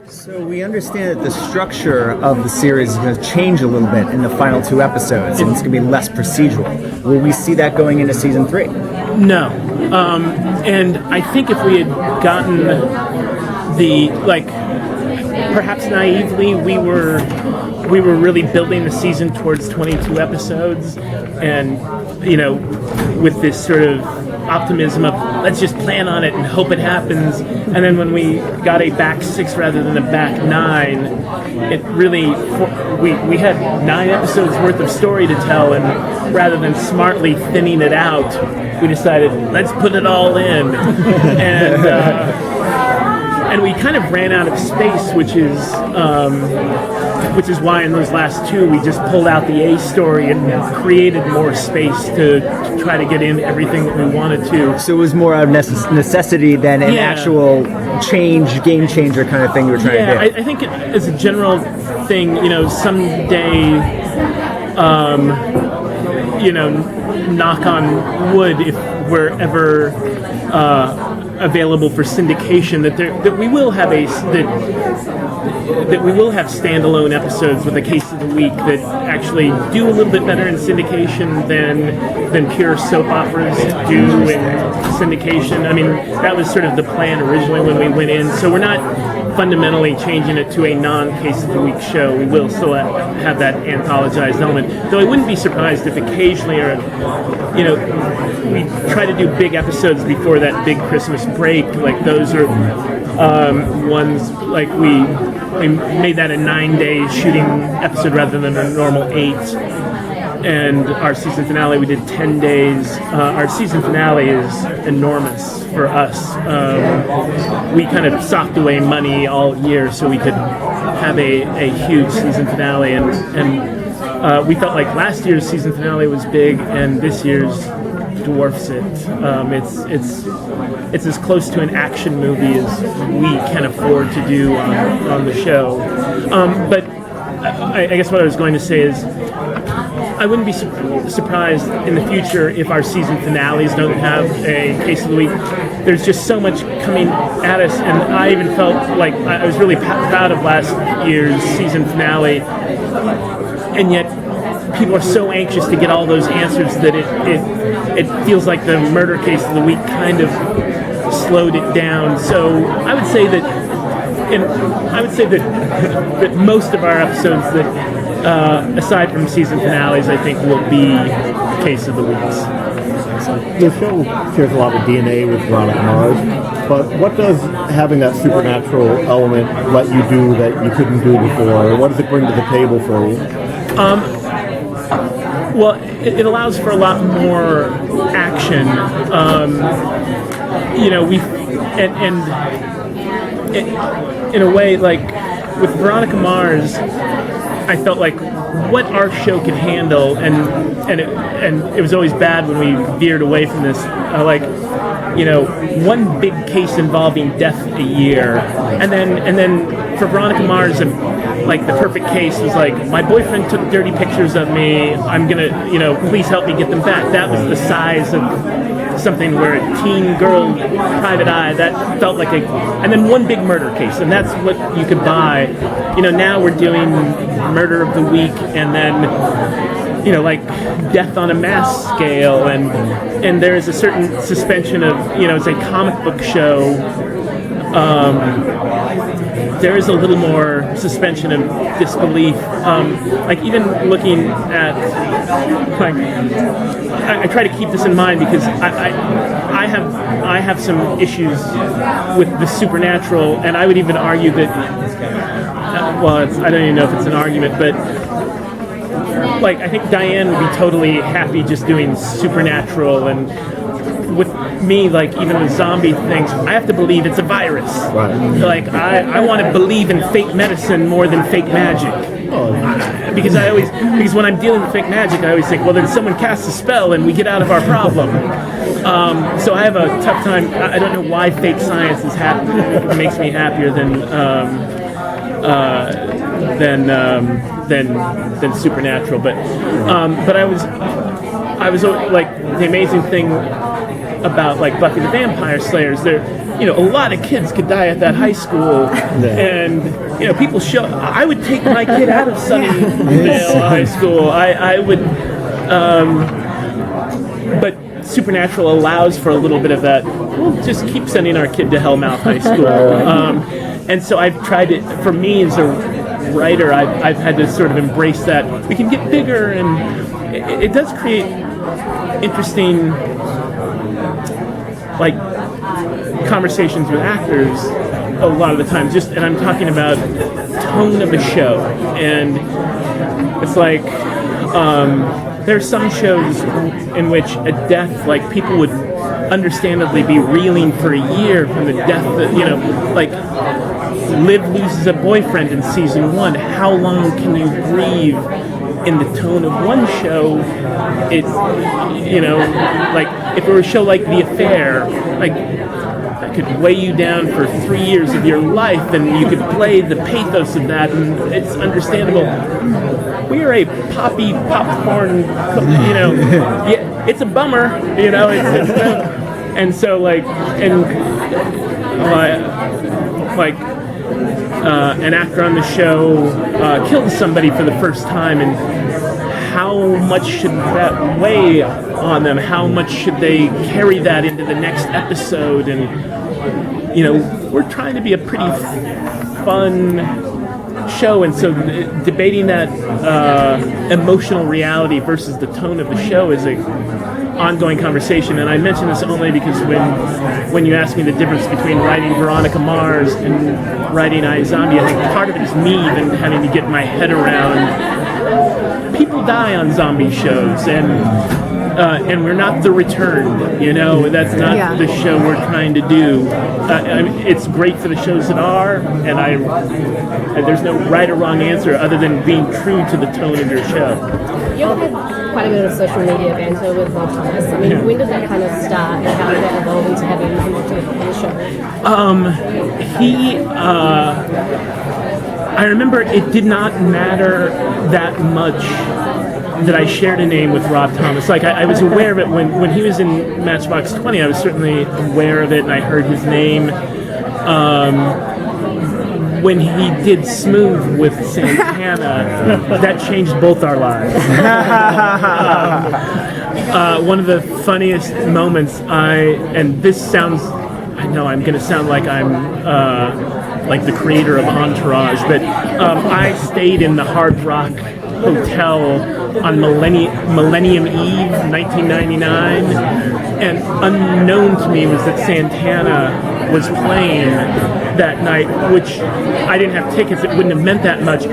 So we understand that the structure of the series is going to change a little bit in the final 2 episodes, and it's going to be less procedural. Will we see that going into season 3? No. And I think if we had gotten perhaps naively, we were really building the season towards 22 episodes, and with this sort of optimism of let's just plan on it and hope it happens. And then when we got a back 6 rather than a back 9, it really we had 9 episodes worth of story to tell, and rather than smartly thinning it out, we decided let's put it all in. And we kind of ran out of space, which is why in those last 2 we just pulled out the A story and created more space to try to get in everything that we wanted to. So it was more of necessity than an actual game changer kind of thing you were trying to do. I think as a general thing, someday, knock on wood, if we're ever available for syndication, that we will have standalone episodes with a case of the week that actually do a little bit better in syndication than pure soap operas do in syndication. I mean, that was sort of the plan originally when we went in. So we're not fundamentally changing it to a non-case of the week show. We will still have that anthologized element. Though I wouldn't be surprised if occasionally, we try to do big episodes before that big Christmas break. Like those are ones like we made that a 9-day shooting episode rather than a normal 8. And our season finale, we did 10 days. Our season finale is enormous for us. We kind of socked away money all year so we could have a huge season finale. And we felt like last year's season finale was big, and this year's dwarfs it. It's as close to an action movie as we can afford to do on the show. But I guess what I was going to say is, I wouldn't be surprised in the future if our season finales don't have a case of the week. There's just so much coming at us, and I even felt like I was really proud of last year's season finale, and yet people are so anxious to get all those answers that it feels like the murder case of the week kind of slowed it down. So I would say that that most of our episodes that aside from season finales, I think will be case of the weeks. The show shares a lot of DNA with Veronica Mars, but what does having that supernatural element let you do that you couldn't do before? What does it bring to the table for you? Well, it allows for a lot more action. In a way, like with Veronica Mars, I felt like what our show could handle, and it was always bad when we veered away from this. One big case involving death a year, and then for Veronica Mars, like the perfect case was like, my boyfriend took dirty pictures of me. I'm gonna, please help me get them back. That was the size of something where a teen girl, private eye, that felt like and then one big murder case, and that's what you could buy. Now we're doing murder of the week, and then, like death on a mass scale, and there is a certain suspension of, it's a comic book show. There is a little more suspension of disbelief. Even looking at, I try to keep this in mind because I have some issues with the supernatural, and I would even argue that, I don't even know if it's an argument, but I think Diane would be totally happy just doing supernatural, and with me, even with zombie things, I have to believe it's a virus. Right. I want to believe in fake medicine more than fake magic. Because when I'm dealing with fake magic, I always think, well, then someone casts a spell and we get out of our problem. So I have a tough time. I don't know why fake science makes me happier than supernatural. But I was like, the amazing thing about Buffy the Vampire Slayers, a lot of kids could die at that high school, and people show. I would take my kid out of Sunnyvale High School. I would, but Supernatural allows for a little bit of that. We'll just keep sending our kid to Hellmouth High School, and so I've tried it. For me as a writer, I've had to sort of embrace that. We can get bigger, and it does create interesting, like, conversations with actors a lot of the time. And I'm talking about tone of a show, and it's like there's some shows in which a death, like, people would understandably be reeling for a year from the death that, like Liv loses a boyfriend in season 1. How long can you grieve in the tone of one show? It's, like, if it were a show like The Affair, like, that could weigh you down for 3 years of your life, and you could play the pathos of that, and it's understandable. We are a poppy popcorn, yeah, it's a bummer, and so, like, an actor on the show killed somebody for the first time, and how much should that weigh on them? How much should they carry that into the next episode? And we're trying to be a pretty fun show, and so debating that emotional reality versus the tone of the show is a ongoing conversation. And I mention this only because when you ask me the difference between writing Veronica Mars and writing iZombie, I think part of it is me even having to get my head around people die on zombie shows, and we're not the Returned, that's not the show we're trying to do. It's great for the shows that are, and there's no right or wrong answer other than being true to the tone of your show. You've had quite a bit of social media banter with Rob Thomas. I mean, when did that kind of start, and how did that evolve into having him on the show? I remember it did not matter that much that I shared a name with Rob Thomas. Like, I was aware of it when he was in Matchbox 20. I was certainly aware of it, and I heard his name. When he did Smooth with Santana, that changed both our lives. One of the funniest moments, and this sounds, I know I'm going to sound like I'm like the creator of Entourage, but I stayed in the Hard Rock Hotel on Millennium Eve, 1999, and unknown to me was that Santana was playing that night, which I didn't have tickets. It wouldn't have meant that much,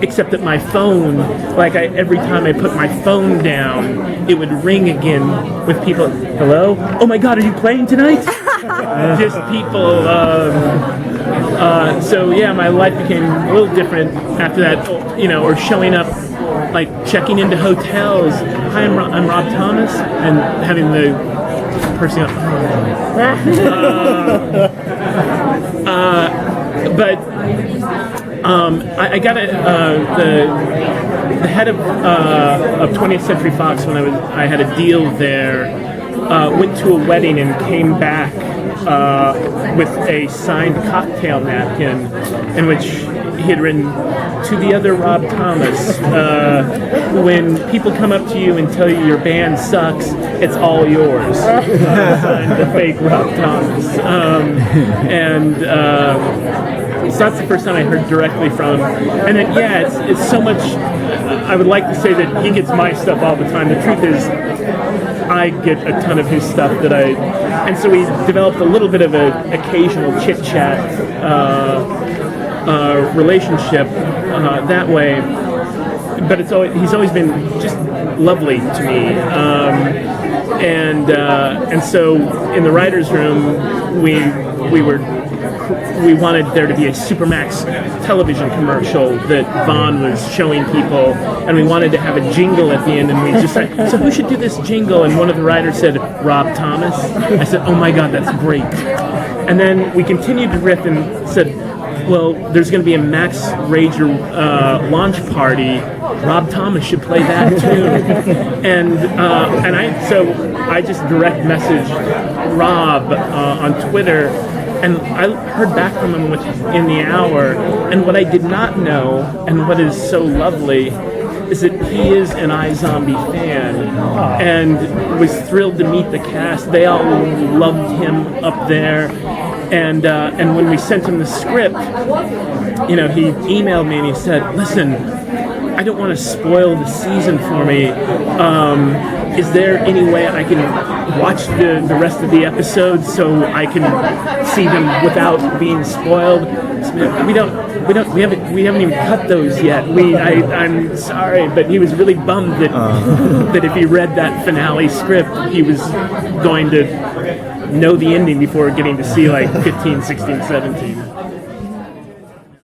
except that my phone, every time I put my phone down, it would ring again with people. Hello? Oh my God, are you playing tonight? Just people. So yeah, my life became a little different after that. Or showing up, like checking into hotels. Hi, I'm Rob Thomas, and having the person go, but I got the head of 20th Century Fox when I had a deal there. Went to a wedding and came back with a signed cocktail napkin in which he had written, "To the other Rob Thomas, when people come up to you and tell you your band sucks, it's all yours." Signed the fake Rob Thomas. So that's the first time I heard directly from him. And then, it's so much. I would like to say that he gets my stuff all the time. The truth is, I get a ton of his stuff and so we developed a little bit of an occasional chit-chat relationship that way. But he's always been just lovely to me. And so in the writer's room, we wanted there to be a Supermax television commercial that Vaughn was showing people, and we wanted to have a jingle at the end, and we just said, so who should do this jingle? And one of the writers said, Rob Thomas. I said, oh my God, that's great. And then we continued to riff and said, well, there's going to be a Max Rager launch party. Rob Thomas should play that too. and I just direct messaged Rob on Twitter, and I heard back from him in the hour. And what I did not know, and what is so lovely, is that he is an iZombie fan and was thrilled to meet the cast. They all loved him up there. And when we sent him the script, he emailed me and he said, "Listen, I don't want to spoil the season for me. Is there any way I can watch the rest of the episodes so I can see them without being spoiled?" We haven't even cut those yet. I'm sorry, but he was really bummed that if he read that finale script, he was going to know the ending before getting to see like 15, 16, 17.